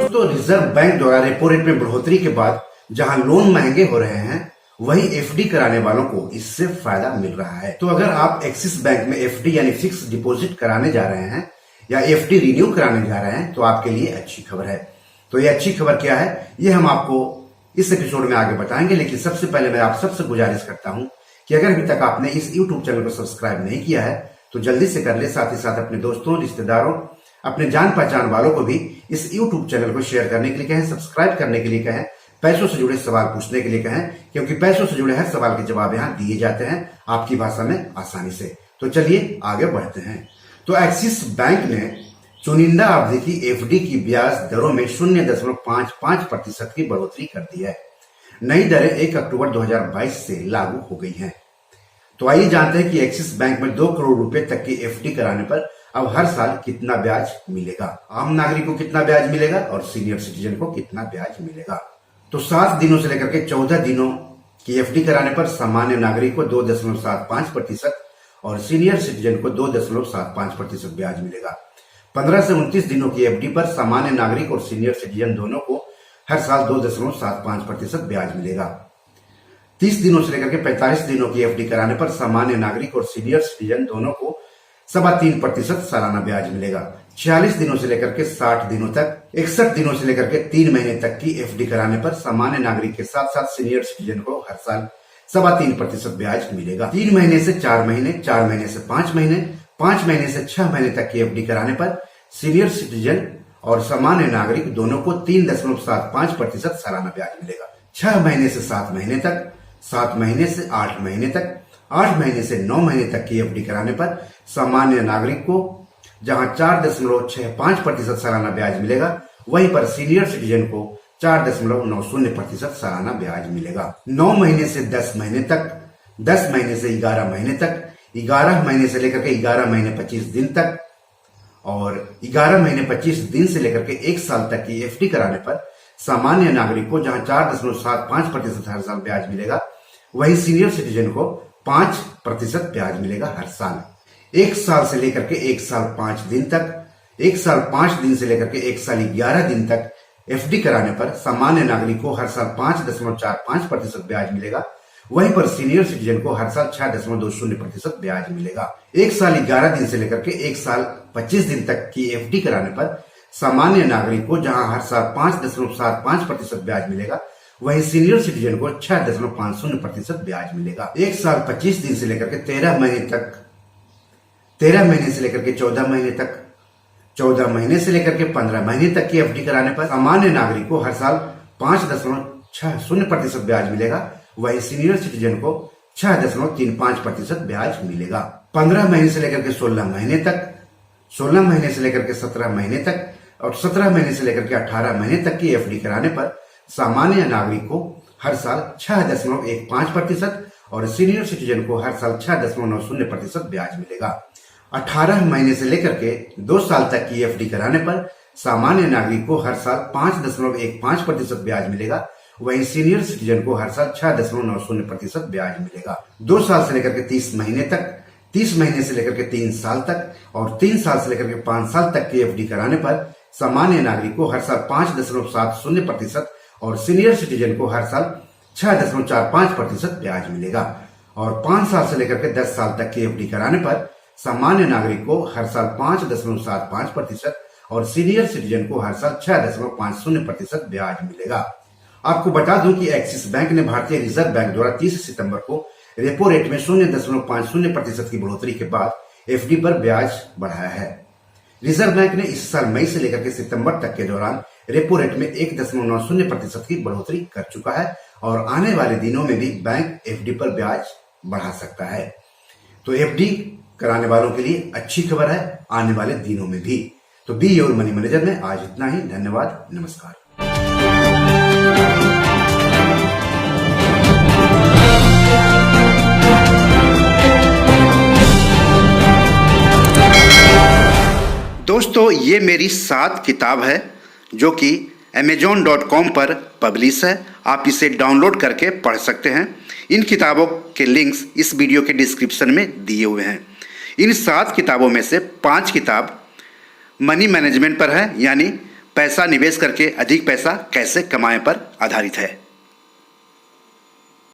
दोस्तों, reserve bank द्वारा repo rate में बढ़ोतरी के बाद जहां लोन महंगे हो रहे हैं, वहीं एफडी कराने वालों को इससे फायदा मिल रहा है। तो अगर आप एक्सिस बैंक में एफडी यानी फिक्स डिपॉजिट कराने जा रहे हैं या एफडी रिन्यू कराने जा रहे हैं तो आपके लिए अच्छी खबर है। तो ये अच्छी खबर क्या है, ये हम आपको इस एपिसोड में आगे बताएंगे। लेकिन सबसे पहले मैं आप सबसे गुजारिश करता हूं कि अगर अभी तक आपने इस यूट्यूब चैनल को सब्सक्राइब नहीं किया है तो जल्दी से कर ले। साथ ही साथ अपने दोस्तों, रिश्तेदारों, अपने जान पहचान वालों को भी इस यूट्यूब चैनल को शेयर करने के लिए कहें, सब्सक्राइब करने के लिए कहें, पैसों से जुड़े सवाल पूछने के लिए कहें, क्योंकि पैसों से जुड़े हर सवाल के जवाब यहाँ दिए जाते हैं आपकी भाषा में आसानी से। तो चलिए आगे बढ़ते हैं। तो एक्सिस बैंक ने चुनिंदा अवधि की एफडी की ब्याज दरों में 0.55% की बढ़ोतरी कर दी है। नई दरें 1 अक्टूबर 2022 से लागू हो गई हैं। तो आइए जानते हैं कि एक्सिस बैंक में 2 करोड़ रुपए तक की एफडी कराने पर अब हर साल कितना ब्याज मिलेगा। आम नागरिक को कितना ब्याज मिलेगा और सीनियर सिटीजन को कितना ब्याज मिलेगा। तो 7 दिनों से लेकर के 14 दिनों की एफडी कराने पर सामान्य नागरिक को 2.75% और सीनियर सिटीजन को 2.75% ब्याज मिलेगा। 15 से 29 दिनों की एफडी पर सामान्य नागरिक और सीनियर सिटीजन दोनों को हर साल 2.75% ब्याज मिलेगा। 30 दिनों से लेकर के 45 दिनों की एफडी कराने पर सामान्य नागरिक और सीनियर सिटीजन दोनों को 3.25% सालाना ब्याज मिलेगा। 46 दिनों से लेकर के 60 दिनों तक, 61 दिनों से लेकर के 3 महीने तक की एफडी कराने पर सामान्य नागरिक के साथ साथ सीनियर सिटीजन को हर साल 3.25% ब्याज मिलेगा। 3 महीने से 4 महीने, 4 महीने से 5 महीने, 5 महीने से 6 महीने तक की एफडी कराने पर सीनियर सिटीजन और सामान्य नागरिक दोनों को 3.75% सालाना ब्याज मिलेगा। 6 महीने से 7 महीने तक, 7 महीने से 8 महीने तक, 8 महीने से 9 महीने तक की एफडी कराने पर सामान्य नागरिक को जहां 4.65% सालाना ब्याज मिलेगा, वहीं पर सीनियर सिटीजन को 4.90% सालाना ब्याज मिलेगा। 9 महीने से 10 महीने तक, 10 महीने से 11 महीने तक, 11 महीने से लेकर के 11 महीने 25 दिन तक और 11 महीने 25 दिन से लेकर के 1 साल तक की एफडी कराने पर सामान्य नागरिक को जहां 4.75% हर साल ब्याज मिलेगा, वहीं सीनियर सिटीजन को 5% ब्याज मिलेगा हर साल। 1 साल से लेकर के 1 साल 5 दिन तक, 1 साल 5 दिन से लेकर के 1 साल 11 दिन तक एफडी कराने पर सामान्य नागरिक को हर साल 5.45% ब्याज मिलेगा, वहीं पर सीनियर सिटीजन को हर साल 6.20% ब्याज मिलेगा। 1 साल 11 दिन से लेकर के 1 साल 25 दिन तक की एफडी कराने पर सामान्य नागरिक को जहां हर साल 5.75% ब्याज मिलेगा, वहीं सीनियर सिटीजन को 6.50% ब्याज मिलेगा। 1 साल 25 दिन से लेकर के 13 महीने तक, 13 महीने से लेकर के 14 महीने तक, 14 महीने से लेकर के 15 महीने तक की एफडी कराने पर सामान्य नागरिक को हर साल 5.60% ब्याज मिलेगा, वहीं सीनियर सिटीजन को 6.35% ब्याज मिलेगा। 15 महीने से लेकर के 16 महीने तक, 16 महीने से लेकर के 17 महीने तक और 17 महीने से लेकर के 18 महीने तक की एफडी कराने पर सामान्य नागरिक को हर साल 6.15% और सीनियर सिटीजन को हर साल 6.90% ब्याज मिलेगा। 18 महीने से लेकर के 2 साल तक की एफडी कराने पर सामान्य नागरिक को हर साल 5.15% ब्याज मिलेगा, वहीं सीनियर सिटीजन को हर साल 6.90% ब्याज मिलेगा। 2 साल से लेकर के 30 महीने तक, 30 महीने से लेकर के 3 साल तक और 3 साल से लेकर के 5 साल तक की एफडी कराने पर सामान्य नागरिक को हर साल 5.70% और सीनियर सिटीजन को हर साल 6.45% ब्याज मिलेगा। और 5 साल से लेकर के 10 साल तक की एफडी कराने पर सामान्य नागरिक को हर साल 5.75% और सीनियर सिटीजन को हर साल 6.50% ब्याज मिलेगा। आपको बता दूं कि एक्सिस बैंक ने भारतीय रिजर्व बैंक द्वारा 30 सितंबर को रेपो रेट में 0.50% की बढ़ोतरी के बाद एफडी पर ब्याज बढ़ाया है। रिजर्व बैंक ने इस साल मई से लेकर के सितंबर तक के दौरान रेपो रेट में 1.90% की बढ़ोतरी कर चुका है और आने वाले दिनों में भी बैंक एफडी पर ब्याज बढ़ा सकता है। तो एफडी कराने वालों के लिए अच्छी खबर है आने वाले दिनों में भी। तो बी योर मनी मैनेजर में आज इतना ही। धन्यवाद, नमस्कार। दोस्तों, ये मेरी 7 किताब है जो कि amazon.com पर पब्लिश है। आप इसे डाउनलोड करके पढ़ सकते हैं। इन किताबों के लिंक्स इस वीडियो के डिस्क्रिप्शन में दिए हुए हैं। इन 7 किताबों में से 5 किताब मनी मैनेजमेंट पर है, यानी पैसा निवेश करके अधिक पैसा कैसे कमाएं पर आधारित है।